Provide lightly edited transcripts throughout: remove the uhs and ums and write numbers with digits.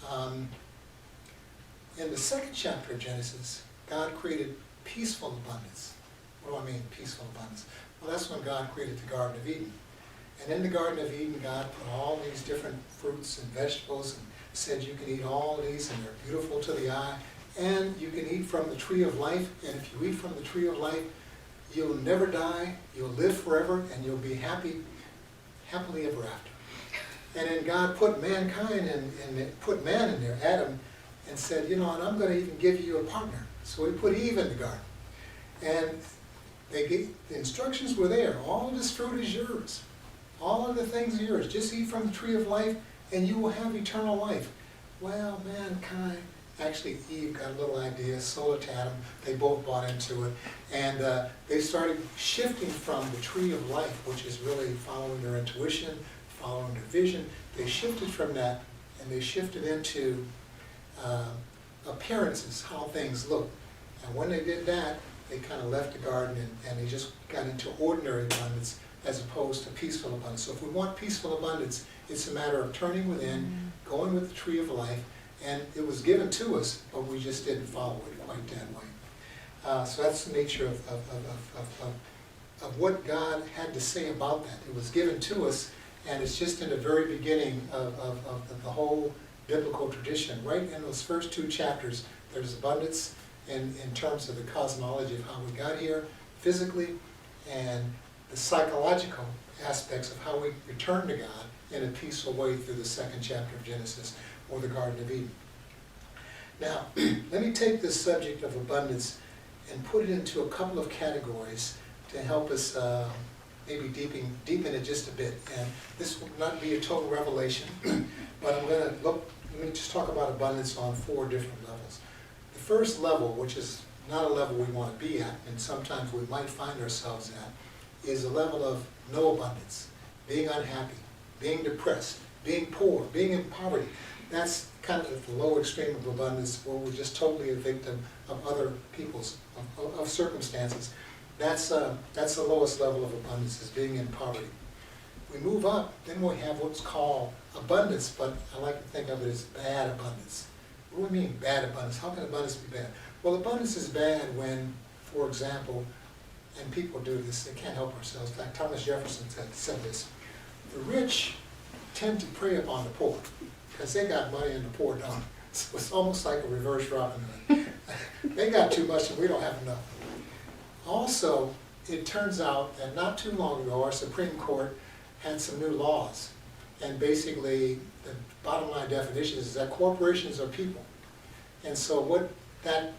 Um, in the second chapter of Genesis, God created peaceful abundance. What do I mean, peaceful abundance? Well, that's when God created the Garden of Eden. And in the Garden of Eden, God put all these different fruits and vegetables and said you can eat all these and they're beautiful to the eye. And you can eat from the tree of life. And if you eat from the tree of life, you'll never die, you'll live forever, and you'll be happily ever after. And then God put mankind and put man in there, Adam, and said, and I'm going to even give you a partner. So he put Eve in the garden. And the instructions were there. All of this fruit is yours. All of the things are yours. Just eat from the tree of life and you will have eternal life. Well, mankind, actually Eve got a little idea, so did Adam. They both bought into it. And they started shifting from the tree of life, which is really following their intuition, following their vision. They shifted from that and they shifted into appearances, how things look. And when they did that, they kind of left the garden and they just got into ordinary abundance as opposed to peaceful abundance. So if we want peaceful abundance, it's a matter of turning within, going with the tree of life, and it was given to us, but we just didn't follow it quite that way. So that's the nature of what God had to say about that. It was given to us, and it's just in the very beginning of the whole biblical tradition. Right in those first 2 chapters, there's abundance in terms of the cosmology of how we got here, physically, and the psychological aspects of how we return to God in a peaceful way through the 2nd chapter of Genesis, or the Garden of Eden. Now, let me take this subject of abundance and put it into a couple of categories to help us maybe deepen it just a bit. And this will not be a total revelation, but let me just talk about abundance on 4 different levels. The first level, which is not a level we want to be at, and sometimes we might find ourselves at, is a level of no abundance, being unhappy, being depressed, being poor, being in poverty. That's kind of the low extreme of abundance, where we're just totally a victim of other people's, of circumstances. That's the lowest level of abundance, is being in poverty. We move up, then we have what's called abundance, but I like to think of it as bad abundance. What do we mean, bad abundance? How can abundance be bad? Well, abundance is bad when, for example, and people do this, they can't help themselves. In fact, Thomas Jefferson said this: the rich tend to prey upon the poor, because they got money and the poor don't. So it's almost like a reverse Robin Hood. They got too much and we don't have enough. Also, it turns out that not too long ago, our Supreme Court had some new laws. And basically, the bottom line definition is that corporations are people. And so what that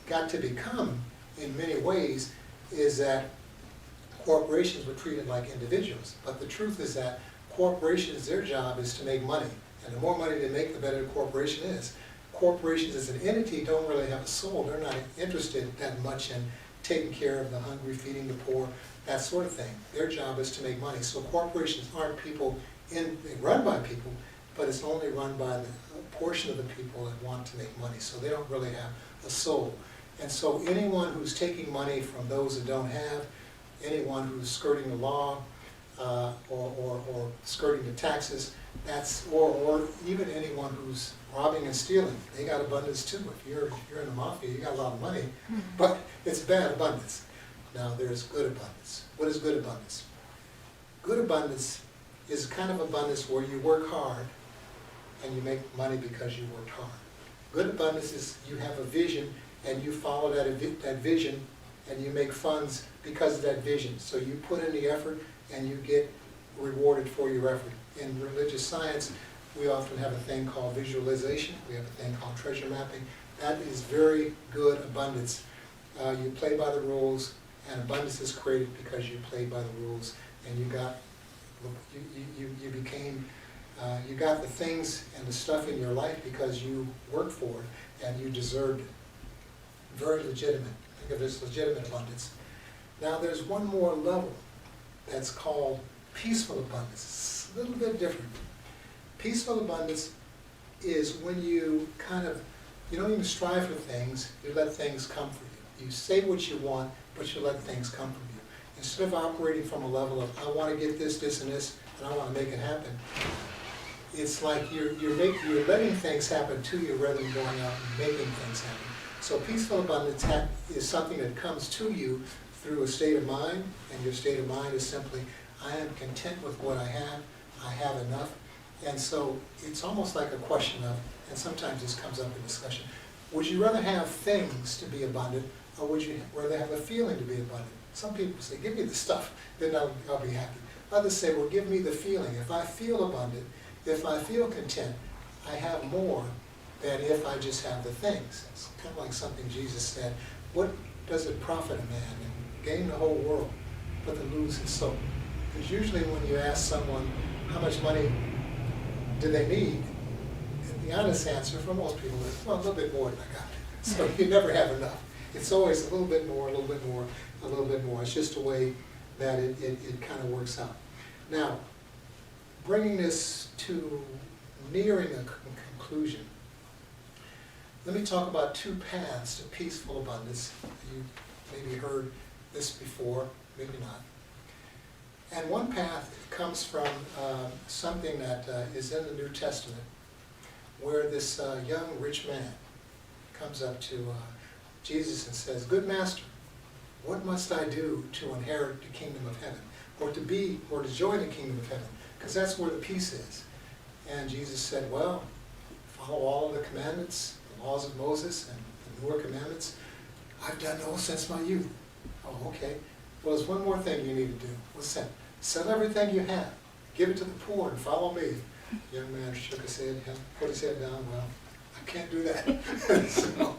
got to become, in many ways, is that corporations were treated like individuals. But the truth is that corporations, their job is to make money. And the more money they make, the better the corporation is. Corporations as an entity don't really have a soul. They're not interested that much in taking care of the hungry, feeding the poor, that sort of thing. Their job is to make money. So corporations aren't people, they run by people, but it's only run by the portion of the people that want to make money. So they don't really have a soul. And so anyone who's taking money from those that don't have, anyone who's skirting the law, or skirting the taxes, or even anyone who's robbing and stealing, they got abundance too. If you're in the mafia, you got a lot of money, but it's bad abundance. Now there's good abundance. What is good abundance? Good abundance is kind of abundance where you work hard and you make money because you worked hard. Good abundance is you have a vision and you follow that vision and you make funds because of that vision. So you put in the effort and you get rewarded for your effort. In religious science, we often have a thing called visualization. We have a thing called treasure mapping. That is very good abundance. You play by the rules, and abundance is created because you played by the rules, and you got the things and the stuff in your life because you worked for it and you deserved it. Very legitimate. Think of this legitimate abundance. Now there's one more level that's called peaceful abundance. It's a little bit different. Peaceful abundance is when you you don't even strive for things, you let things come for you. You say what you want, but you let things come from you. Instead of operating from a level of, I want to get this, this, and this, and I want to make it happen, it's like you're letting things happen to you rather than going out and making things happen. So peaceful abundance is something that comes to you through a state of mind, and your state of mind is simply, I am content with what I have enough. And so it's almost like a question of, and sometimes this comes up in discussion, would you rather have things to be abundant, or would you rather have a feeling to be abundant? Some people say, give me the stuff, then I'll be happy. Others say, well, give me the feeling. If I feel abundant, if I feel content, I have more than if I just have the things. It's kind of like something Jesus said, what does it profit a man to gain the whole world, but to lose his soul? Because usually when you ask someone how much money do they need, the honest answer for most people is, well, a little bit more than I got. So you never have enough. It's always a little bit more, a little bit more, a little bit more. It's just a way that it kind of works out. Now, bringing this to nearing a conclusion, let me talk about two paths to peaceful abundance. You maybe heard this before, maybe not. And one path comes from something that is in the New Testament, where this young rich man comes up to Jesus and says, good master, what must I do to inherit the kingdom of heaven, or to join the kingdom of heaven? Because that's where the peace is. And Jesus said, well, follow all of the commandments, the laws of Moses and the newer commandments. I've done those since my youth. Oh, okay. Well, there's one more thing you need to do. What's that? Sell everything you have, give it to the poor, and follow me. The young man shook his head, put his head down. Well, I can't do that. So,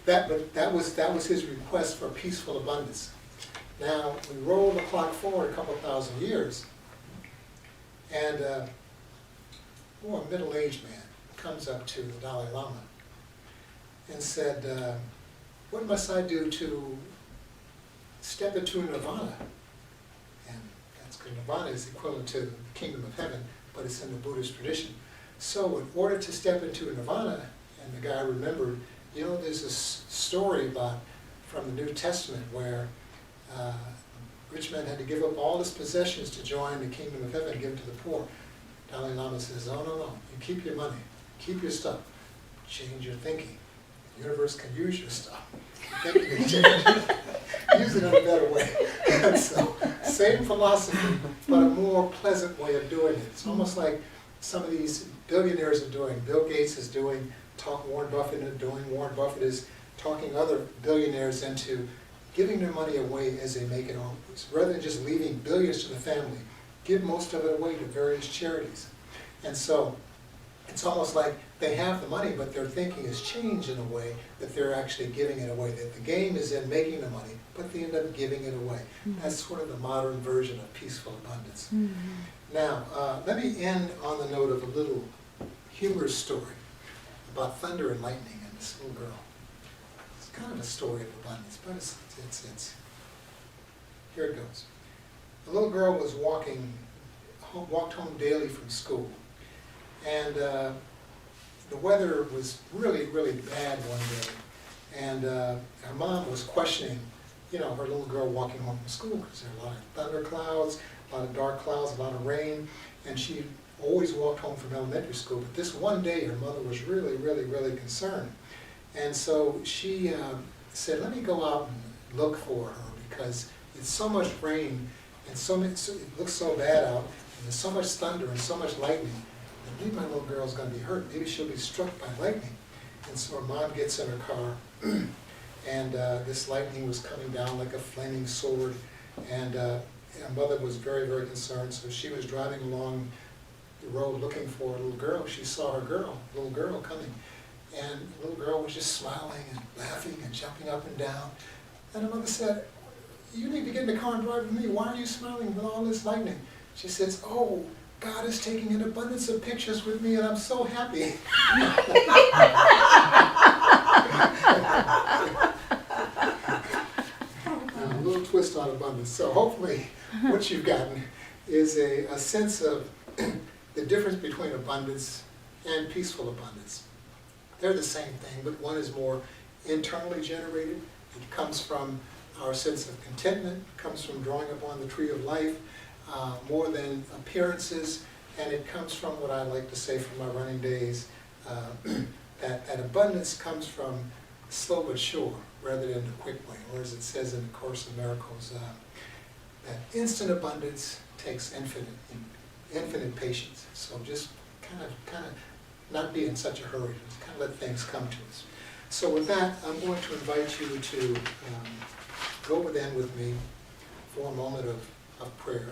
that was his request for peaceful abundance. Now, we roll the clock forward a couple thousand years, and a middle-aged man comes up to the Dalai Lama and said, what must I do to step into nirvana? And that's because nirvana is equivalent to the kingdom of heaven, but it's in the Buddhist tradition. So in order to step into nirvana, and the guy remembered, there's this story from the New Testament where rich man had to give up all his possessions to join the kingdom of heaven and give it to the poor. Dalai Lama says, oh, no, you keep your money, keep your stuff, change your thinking. The universe can use your stuff. Thinking can change. Use it in a better way. And so, same philosophy, but a more pleasant way of doing it. It's almost like some of these billionaires are doing. Bill Gates is doing, Warren Buffett is doing. Warren Buffett is talking other billionaires into giving their money away as they make it home. Rather than just leaving billions to the family, give most of it away to various charities. And so, it's almost like they have the money, but their thinking has changed in a way that they're actually giving it away. That the game is in making the money, but they end up giving it away. Mm-hmm. That's sort of the modern version of peaceful abundance. Mm-hmm. Now, let me end on the note of a little humorous story about thunder and lightning and this little girl. It's kind of a story of abundance, but it's here it goes. A little girl was walked home daily from school. And the weather was really, really bad one day. And her mom was questioning, her little girl walking home from school because there were a lot of thunder clouds, a lot of dark clouds, a lot of rain. And she always walked home from elementary school. But this one day, her mother was really, really, really concerned. And so she said, let me go out and look for her because it's so much rain and it looks so bad out. And there's so much thunder and so much lightning. Maybe my little girl's going to be hurt. Maybe she'll be struck by lightning. And so her mom gets in her car, and this lightning was coming down like a flaming sword. And her mother was very, very concerned. So she was driving along the road looking for a little girl. She saw her little girl coming. And the little girl was just smiling and laughing and jumping up and down. And her mother said, you need to get in the car and drive with me. Why are you smiling with all this lightning? She says, oh, God is taking an abundance of pictures with me, and I'm so happy. A little twist on abundance. So hopefully what you've gotten is a sense of the difference between abundance and peaceful abundance. They're the same thing, but one is more internally generated. It comes from our sense of contentment, comes from drawing upon the tree of life, more than appearances, and it comes from what I like to say from my running days, that abundance comes from slow but sure, rather than the quick way, or as it says in the Course of Miracles, that instant abundance takes infinite patience. So just kind of not be in such a hurry, just kind of let things come to us. So with that, I'm going to invite you to go within with me for a moment of prayer,